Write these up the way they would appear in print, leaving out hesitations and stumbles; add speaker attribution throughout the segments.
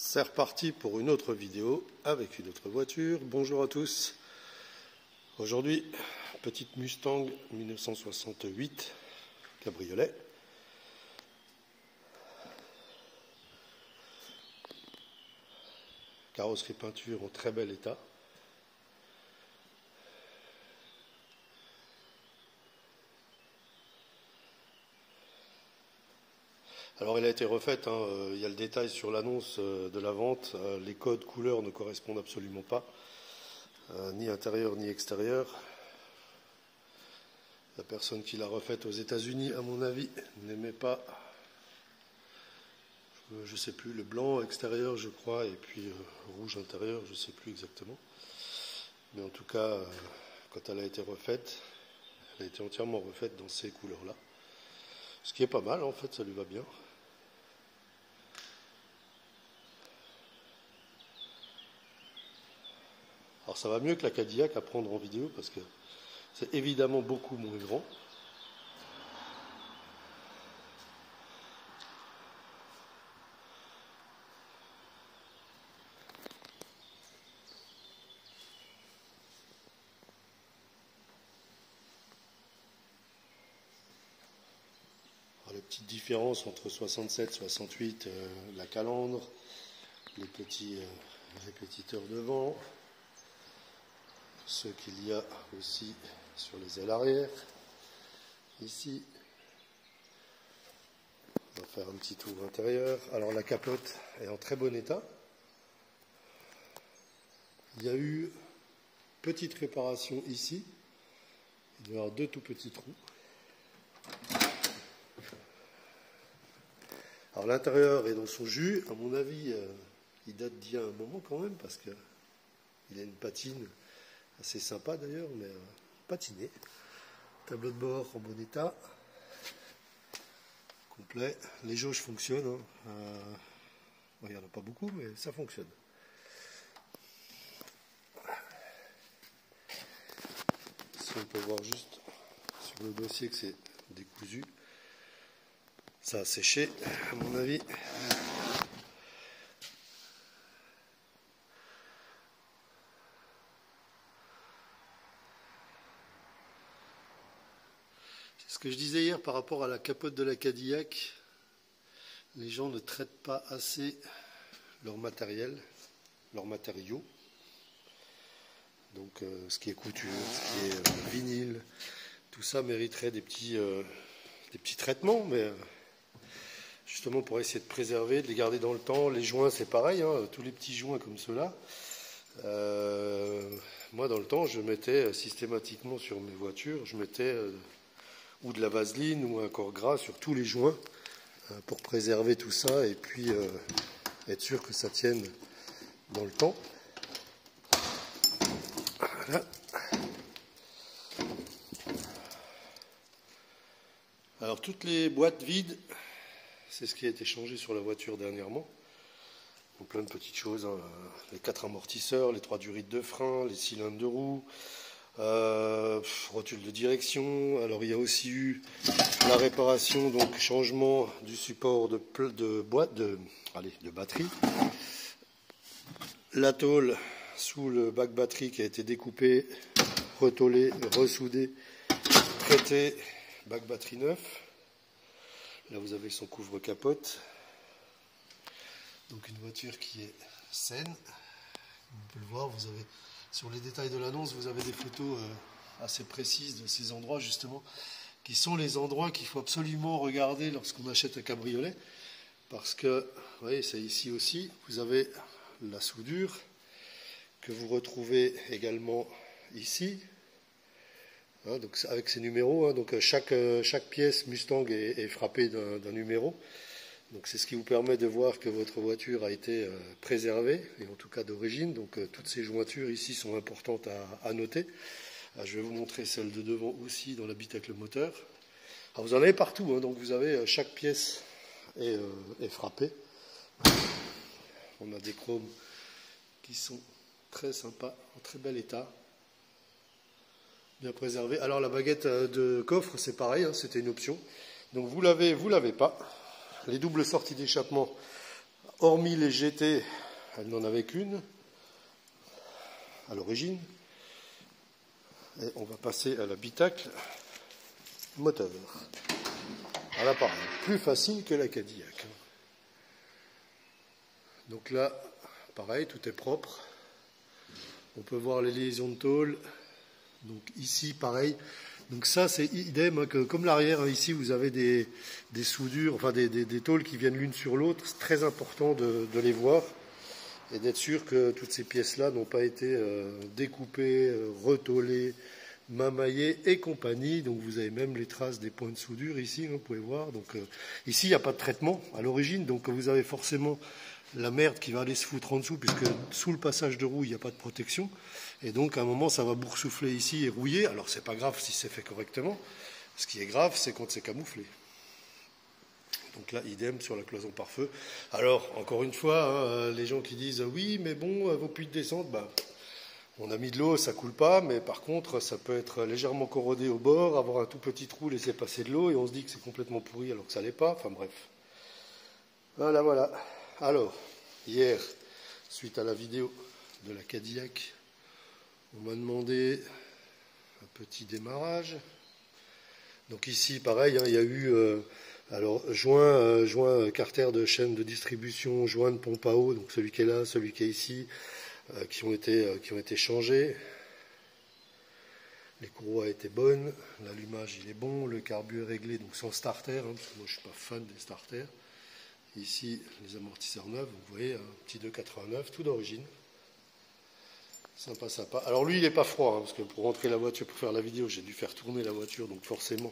Speaker 1: C'est reparti pour une autre vidéo avec une autre voiture. Bonjour à tous. Aujourd'hui, petite Mustang 1968 cabriolet. Carrosserie peinture en très bel état. Alors elle a été refaite, il y a le détail sur l'annonce de la vente, les codes couleurs ne correspondent absolument pas, ni intérieur ni extérieur. La personne qui l'a refaite aux États-Unis, à mon avis, n'aimait pas, je ne sais plus, le blanc extérieur je crois, et puis rouge intérieur, je ne sais plus exactement. Mais en tout cas, quand elle a été refaite, elle a été entièrement refaite dans ces couleurs-là. Ce qui est pas mal, en fait, ça lui va bien. Alors ça va mieux que la Cadillac à prendre en vidéo parce que c'est évidemment beaucoup moins grand. Alors, les petites différences entre 67 et 68, la calandre, les petits répétiteurs devant, ceux qu'il y a aussi sur les ailes arrière, ici. On va faire un petit tour intérieur. Alors la capote est en très bon état. Il y a eu petite réparation ici. Il doit y avoir deux tout petits trous. Alors l'intérieur est dans son jus. À mon avis, il date d'il y a un moment quand même parce qu'il a une patine assez sympa d'ailleurs, mais patiné. Tableau de bord en bon état. Complet. Les jauges fonctionnent. Il n'y en a pas beaucoup, mais ça fonctionne. Ici, on peut voir juste sur le dossier que c'est décousu. Ça a séché, à mon avis. Ce que je disais hier par rapport à la capote de la Cadillac, les gens ne traitent pas assez leur matériel, leurs matériaux. Donc ce qui est couture, ce qui est vinyle, tout ça mériterait des petits traitements, mais justement pour essayer de préserver, de les garder dans le temps. Les joints c'est pareil, tous les petits joints comme ceux-là. Moi dans le temps je mettais systématiquement sur mes voitures, je mettais ou de la vaseline ou un corps gras sur tous les joints pour préserver tout ça et puis être sûr que ça tienne dans le temps. Voilà. Alors toutes les boîtes vides, c'est ce qui a été changé sur la voiture dernièrement. Donc plein de petites choses, les 4 amortisseurs, les 3 durites de frein, les cylindres de roue, rotule de direction. Alors il y a aussi eu la réparation, donc changement du support de batterie. La tôle sous le bac batterie qui a été découpée, retôlée, ressoudée, traitée, bac batterie neuf. Là vous avez son couvre-capote. Donc une voiture qui est saine. On peut le voir, vous avez sur les détails de l'annonce, vous avez des photos assez précises de ces endroits justement, qui sont les endroits qu'il faut absolument regarder lorsqu'on achète un cabriolet. Parce que, vous voyez, c'est ici aussi, vous avez la soudure que vous retrouvez également ici. Donc avec ces numéros, donc chaque pièce Mustang est frappée d'un numéro. Donc c'est ce qui vous permet de voir que votre voiture a été préservée, et en tout cas d'origine. Donc toutes ces jointures ici sont importantes à noter. Je vais vous montrer celle de devant aussi dans l'habitacle moteur. Alors vous en avez partout, donc vous avez chaque pièce est frappée. On a des chromes qui sont très sympas, en très bel état. Bien préservé. Alors la baguette de coffre, c'est pareil, c'était une option. Donc vous l'avez pas. Les doubles sorties d'échappement hormis les GT, elle n'en avait qu'une à l'origine. Et on va passer à l'habitacle moteur. Voilà, pareil, plus facile que la Cadillac. Donc là, pareil, tout est propre. On peut voir les liaisons de tôle. Donc ici, pareil. Donc ça, c'est idem, hein, que comme l'arrière, ici, vous avez des soudures, enfin des tôles qui viennent l'une sur l'autre. C'est très important de les voir et d'être sûr que toutes ces pièces-là n'ont pas été découpées, retôlées, mamaillées et compagnie. Donc vous avez même les traces des points de soudure ici, hein, vous pouvez voir. Donc ici, il n'y a pas de traitement à l'origine, donc vous avez forcément la merde qui va aller se foutre en dessous, puisque sous le passage de roue, il n'y a pas de protection. Et donc, à un moment, ça va boursoufler ici et rouiller. Alors, c'est pas grave si c'est fait correctement. Ce qui est grave, c'est quand c'est camouflé. Donc là, idem sur la cloison pare-feu. Alors, encore une fois, hein, les gens qui disent « Oui, mais bon, vos puits de descente, ben, on a mis de l'eau, ça coule pas. Mais par contre, ça peut être légèrement corrodé au bord, avoir un tout petit trou, laisser passer de l'eau. Et on se dit que c'est complètement pourri alors que ça l'est pas. Enfin, bref. Voilà, voilà. Alors, hier, suite à la vidéo de la Cadillac, on m'a demandé un petit démarrage. Donc ici, pareil, hein, il y a eu joint carter de chaîne de distribution, joint de pompe à eau, donc celui qui est là, celui qui est ici, qui ont été changés. Les courroies étaient bonnes, l'allumage il est bon, le carbu est réglé, donc sans starter, hein, parce que moi je ne suis pas fan des starters. Ici, les amortisseurs neufs, vous voyez, un petit 2,89, tout d'origine. Sympa, sympa. Alors lui, il n'est pas froid, hein, parce que pour rentrer la voiture, pour faire la vidéo, j'ai dû faire tourner la voiture, donc forcément,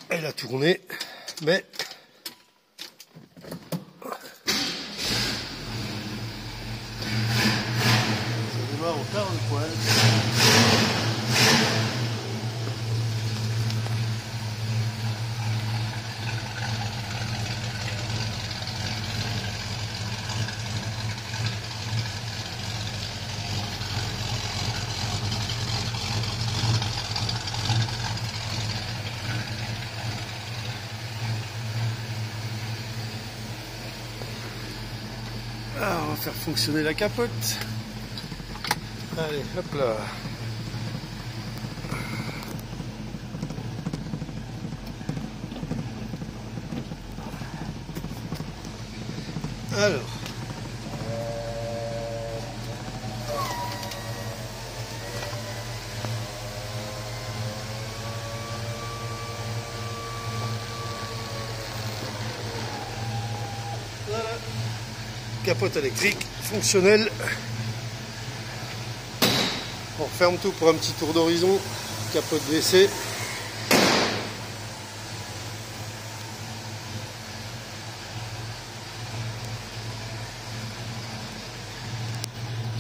Speaker 1: elle a tourné, mais... ça démarre au quart de poil. Ah, on va faire fonctionner la capote. Allez, hop là. Alors. Voilà. Capote électrique, fonctionnelle. On referme tout pour un petit tour d'horizon. Capote WC.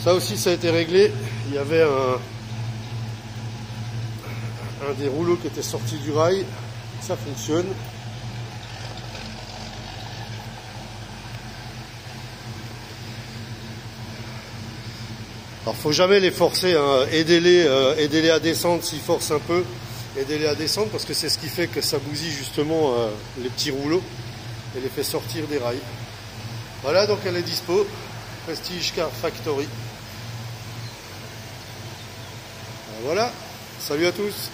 Speaker 1: Ça aussi, ça a été réglé. Il y avait un des rouleaux qui était sorti du rail. Ça fonctionne. Alors, faut jamais les forcer, hein. Aidez-les à descendre s'ils forcent un peu. Aidez-les à descendre parce que c'est ce qui fait que ça bousille justement les petits rouleaux et les fait sortir des rails. Voilà, donc elle est dispo. Prestige Car Factory. Voilà, salut à tous.